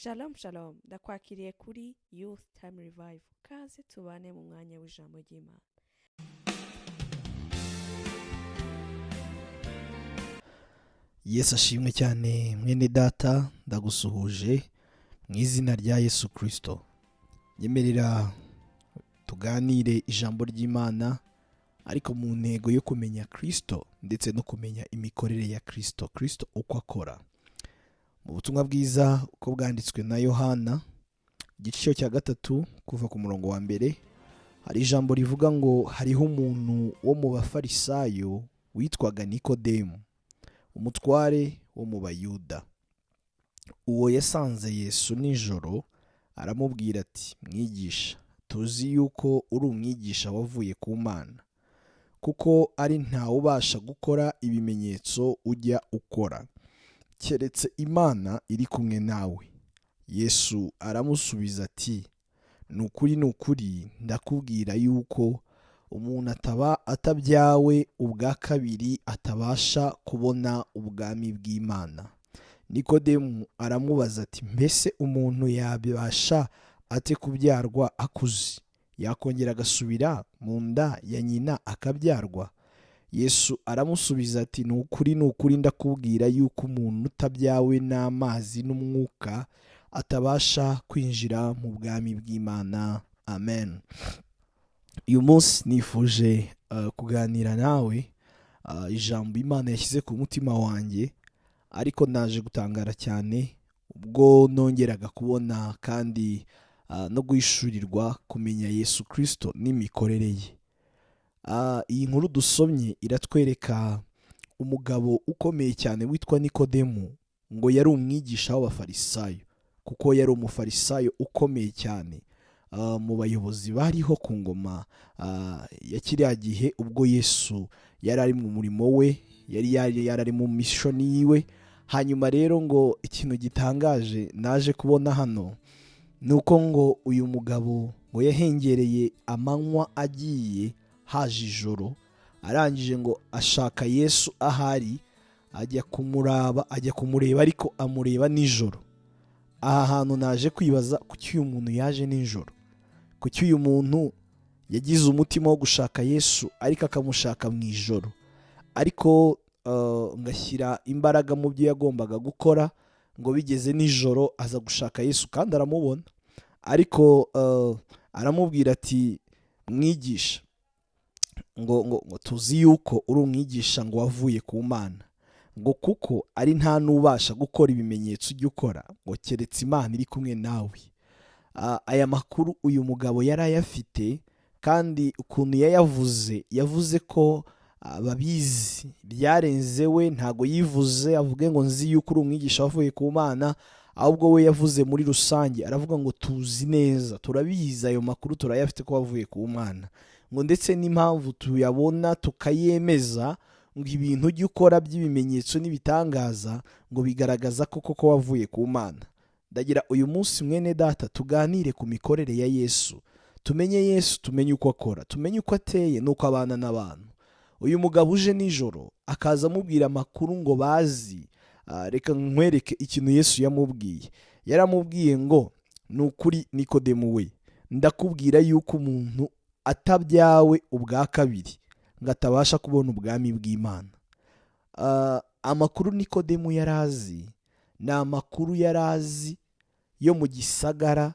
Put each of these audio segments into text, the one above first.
Shalom shalom ndakwakiriye kuri Youth Time Revive kaze tubane mu mwanya w'ijambo ry'Imana. Yesu ashimwe cyane mwene data, ndagusuhuje mu izina rya Yesu Kristo. Nyemerera tuganire ijambo ry'Imana ariko mu ntego yo kumenya Kristo ndetse no kumenya imikorere ya Kristo uko akora. Mu butumwa bwiza uko bwanditswe na Yohana igice cya 3 kuva ku murongo wa mbere, hari ijambo rivuga ngo hariho umuntu wo mu bafarisayo witwaga Nikodemu, umutware wo mu Bayuda. Uwo yasanze Yesu nijoro aramubwira ati, mwigisha, tuzi yuko uri umwigisha wavuye ku Mana, kuko ari ntawe ubasha gukora ibimenyetso ujya ukora keretse Imana iri kumwe nawe. Yesu aramusubiza ati, nukuri ndakubwira yuko umuntu atabyawe ubwa kabiri atabasha kubona ubwami bw'Imana. Nikodemu aramubaza ati, mbese umuntu yabasha ate kubyarwa akuze? Yakongera agasubira mu nda ya nyina akabyarwa? Yesu aramusubiza ati, nukuri ndakubwira yuko umuntu utabyawe n'amazi n'umwuka atabasha kwinjira mu bwami bw'Imana. Amen. Uyu munsi nifuje kuganira nawe ijambo Imana yashyize ku mutima wanjye, ariko naje gutangara cyane ubwo nongeraga kubona kandi no guhishurirwa kumenya Yesu Kristo n'imikorere ye. Iyi nkuru dusomye iratwereka umugabo ukomeye cyane witwa Nikodemu, ngo yari umwigisha w'abafarisayo, kuko yari umufarisayo ukomeye cyane mu bayobozi bariho ku ngoma ya kiriya gihe, ubwo Yesu yari ari mu murimo we, yari ari mu mission yiwe. Hanyuma rero ngo ikintu gitangaje naje kubona hano nuko ngo uyu mugabo ngo yahengereye amanywa agiye haje ijoro, arangije ngo ashaka Yesu ahari, ajya kumureba ariko amureba nijoro. Aha hantu naje kwibaza, kuki uyu muntu yaje nijoro? Kuki uyu muntu yagize umutima wo gushaka Yesu ariko akamushaka mu ijoro? Ariko ngashyira imbaraga mu byo yagombaga gukora, ngo bigeze nijoro aza gushaka Yesu kandi aramubona. Ariko aramubwira ati, mwigisha, ngo tuzi yuko uri umwigisha ngo wavuye ku Mana, ngo kuko ari nta n'ubasha gukora ibimenyetso ujya ukora ngo keretse Imana iri kumwe nawe. Aya makuru uyu mugabo yari ayafite, kandi ukuntu yavuze ko babizi byarenze we. Ntago yivuze avuge ngo nzi yuko uri umwigisha wavuye ku Mana, ahubwo we yavuze muri rusange, aravuga ngo tuzi neza, turabizi ayo makuru turayafite ko wavuye ku Mana, ngo ndetse n'impamvu tuyabona tukayemeza, ngo ibintu ujya ukora by'ibimenyetso n'ibitangaza ngo bigaragaza koko wavuye ku Mana. Ndagira uyu munsi mwene data tuganire ku mikorere ya Yesu, tumenye Yesu, tumenye uko akora, tumenye uko ateye n'uko abana n'abantu. Uyu mugabo uje nijoro akaza amubwira amakuru ngo bazi. Reka nkwereke ikintu Yesu yamubwiye. Yaramubwiye ngo, nukuri Nikodemu we, ndakubwira yuko umuntu atabyawe ubwa kabiri ngo atabasha kubona ubwami bw'Imana. Amakuru Nikodemu yarazi ni amakuru yarazi yo mu gisagara,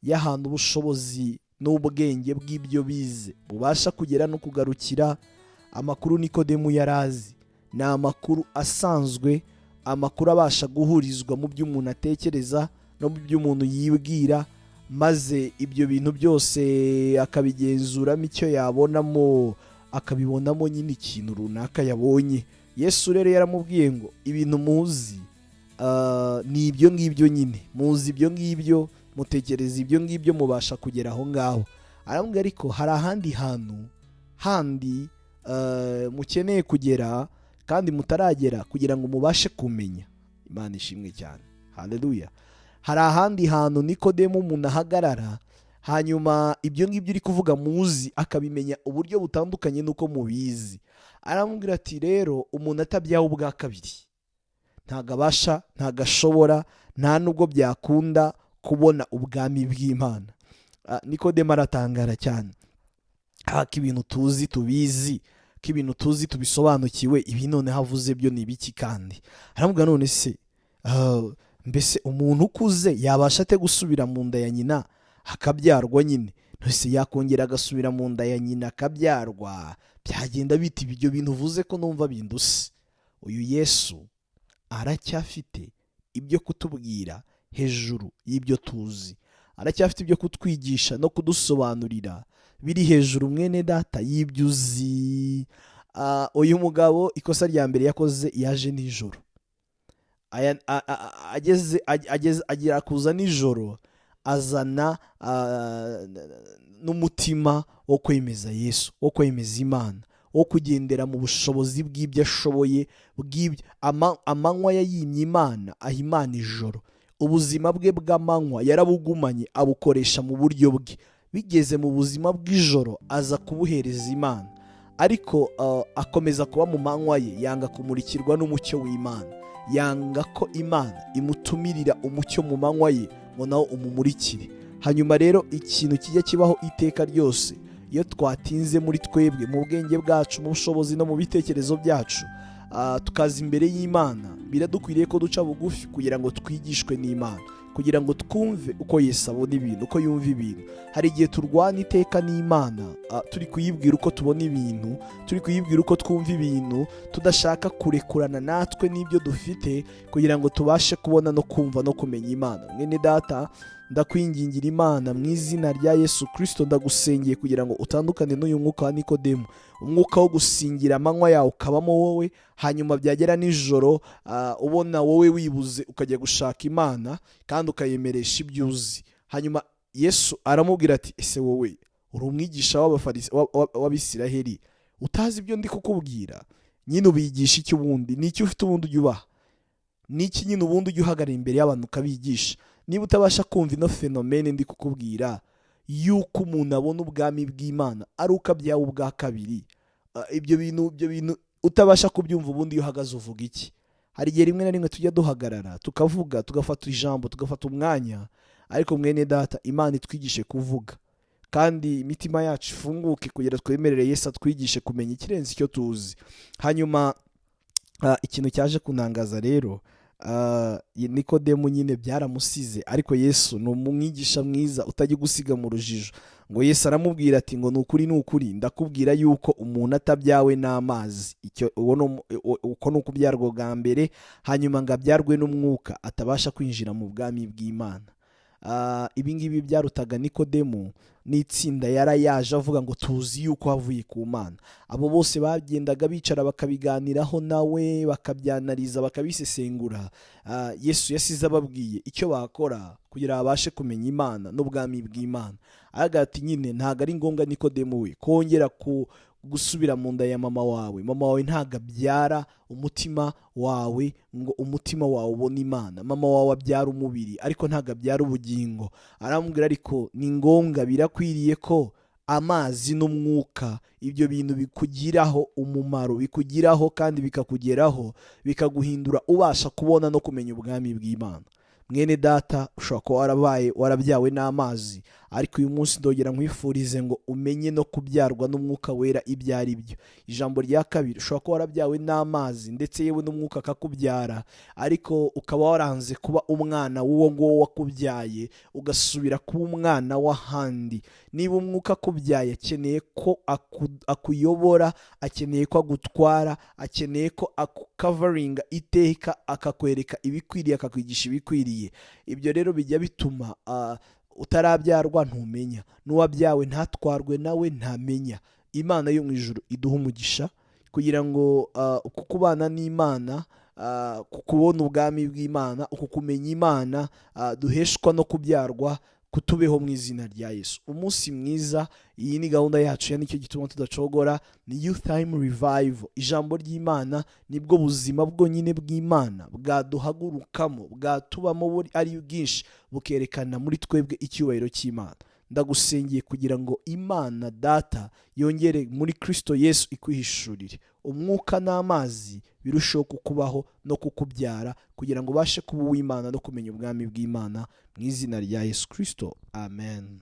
y'ahantu ubushobozi n'ubwenge bw'ibyo bize bubasha kugera no kugarukira. Amakuru Nikodemu yarazi ni amakuru asanzwe, amakuru abasha guhurizwa mu byo umuntu atekereza no mu byo umuntu yibwira, maze ibyo bintu byose akabigenzuramo icyo yabonamo, akabibonamo nyine ikintu runaka yabonye. Yesu rero yaramubwiye ngo ibintu muzi ni ibyo ngibyo nyine, muzi ibyo ngibyo, mutekereza ibyo ngibyo, mubasha kugera aho ngaho. Aramubwira ariko hari ahandi hantu handi mukeneye kugera kandi mutaragera kugira ngo mubashe kumenya. Imana ishimwe cyane, haleluya. Hari ahandi hantu Nikodemu umuntu ahagarara, hanyuma ibyo ngibyo uri kuvuga muzi akabimenya uburyo butandukanye n'uko mubizi. Aramubwira ati, rero umuntu atabyawe ubwa kabiri ntago abasha, ntago ashobora nta nubwo byakunda kubona ubwami bw'Imana. Nikodemo aratangara cyane, ko ibintu tuzi tubizi, ko ibintu tuzi tubisobanukiwe, ibi noneho avuze byo ni ibiki? Kandi aramubwira, none se mbese umuntu ukuze yabasha ate gusubira mu nda ya nyina akabyarwa? Nyine ntose yakongera agasubira mu nda ya nyina akabyarwa? Byagenda biti ibyo bintu uvuze ko numva binduse? Uyu Yesu aracyafite ibyo kutubwira hejuru y'ibyo tuzi, aracyafite ibyo kutwigisha no kudusobanurira biri hejuru, mwene data, y'ibyo uzi. Uyu mugabo ikosa rya mbere yakoze, yaje nijoro. Agira kuza nijoro, azana n'umutima wo kwemeza Yesu, wo kwemeza Imana, wo kugendera mu bushobozi bw'ibyo ashoboye, amanywa yayimye Imana, aha Imana ijoro. Ubuzima bwe bw'amanywa yarabugumanye, abukoresha mu buryo bwe. Bigeze mu buzima bw'ijoro aza kubuhereza Imana, ariko akomeza kuba mu manywa ye, yanga kumurikirwa n'umucyo w'Imana, yanga ko Imana imutumirira umucyo mu manywa ye ngo nawo umumurikire. Hanyuma rero ikintu kijya kibaho iteka ryose, iyo twatinze muri twebwe, mu bwenge bwacu, mu bushobozi no mu bitekerezo byacu, tukaza imbere y'Imana, biradukwiriye ko duca bugufi kugira ngo twigishwe n'Imana, kugira ngo twumve uko Yesu abona ibintu, uko yumva ibintu. Hari igihe turwana iteka n'Imana, turi kuyibwira uko tubona ibintu, turi kuyibwira uko twumva ibintu, tudashaka kurekurana natwe n'ibyo dufite, kugira ngo tubashe kubona no kumva no kumenya Imana. Mwene data, ndakwingingira Imana mu izina rya Yesu Kristo, ndagusengeye kugira ngo utandukane n'uyu mwuka wa Nikodemo, umwuka wo gusingira amanywa yawe ukabamo wowe, hanyuma byagera nijoro ubona wowe wibuze ukajya gushaka Imana kandi ukayemeresha ibyo uzi. Hanyuma Yesu aramubwira ati, ese wowe uri umwigisha w'Abisiraheli, utazi ibyo ndi kukubwira? Nyine ubigisha iki ubundi? Ni iki ufite ubundi ujya ubaha? Ni iki nyine ubundi ujya uhagarara imbere y'abantu ukabigisha? Niba utabasha kumva ino fenomene ndi kukubwira, yuko umuntu abona ubwami bw'Imana ari uko abyawe ubwa kabiri, ibyo bintu utabasha kubyumva, ubundi iyo uhagaze uvuga iki? Hari igihe rimwe na rimwe tujya duhagarara tukavuga, tugafata ijambo, tugafata umwanya, ariko mwene data, Imana itwigishe kuvuga, kandi imitima yacu ifunguke kugira twemerere Yesu atwigishe kumenya ikirenze icyo tuzi. Hanyuma ikintu cyaje kunangaza rero, Nikodemo nyine byaramusize, ariko Yesu ni umwigisha mwiza utajya gusiga mu rujijo. Ngo Yesu aramubwira ati, ngo ni ukuri ndakubwira yuko umuntu atabyawe n'amazi, uko ni ukubyarwa bwa mbere, hanyuma ngo abyarwe n'umwuka, atabasha kwinjira mu bwami bw'Imana. Ibi ngibi byarutaga Nikodemo n'itsinda yarayaje avuga ngo tuzi yuko havuye ku Mana. Abo bose bagendaga bicara bakabiganiraho nawe, bakabyanariza, bakabisesengura. Yesu yasize ababwiye icyo bakora kugira babashe kumenya Imana n'ubwami bw'Imana. Aravuga ati, nyine ntabwo ari ngombwa Nikodemo we kongera gusubira mu nda ya mama wawe. Mama wawe ntabwo abyara umutima wawe ngo umutima wawe ubone Imana. Mama wawe abyara umubiri, ariko ntabwo abyara ubugingo. Aramubwira, ariko ni ngombwa, birakwiriye ko amazi n'umwuka, ibyo bintu bikugiraho umumaro, bikugiraho kandi bikakugeraho, bikaguhindura ubasha kubona no kumenya ubwami bw'Imana. Mwene data, ushobora kuba warabyawe n'amazi, ariko uyu munsi ndongera nkwifurize ngo umenye no kubyarwa n'umwuka wera ibyo ari byo. Ijambo rya kabiri, ushobora kuba warabyawe n'amazi ndetse yewe n'umwuka akakubyara, ariko ukaba waranze kuba umwana w'uwo nguwo wakubyaye, ugasubira kuba umwana w'ahandi. Niba umwuka akubyaye, akeneye ko akuyobora, akeneye ko agutwara, akeneye ko akukavaringa iteka, akakwereka ibikwiriye, akakwigisha ibikwiriye. Ibyo rero bijya bituma utarabyarwa ntumenya, n'uwabyawe ntatwarwe nawe ntamenya. Imana yo mu ijuru iduha umugisha kugira ngo uku kubana n'Imana, kubona ubwami bw'Imana, uku kumenya Imana, duheshwa no kubyarwa, kutubeho mu izina rya Yesu. Umunsi mwiza. Iyi ni gahunda yacu ya Nicyo Gituma Tudacogora, ni Youth Time Revival. Ijambo ry'Imana nibwo buzima bwonyine bw'Imana bwaduhagurukamo, bwatubamo ari bwinshi, bukerekana muri twebwe icyubahiro cy'Imana. ndagusengeye kugira ngo Imana Data yongere muri Kristo Yesu ikwihishurire, umwuka n'amazi birusheho kukubaho no kukubyara, kugira ngo ubashe kuba uw'Imana no kumenya ubwami bw'Imana, mu izina rya Yesu Kristo, amen.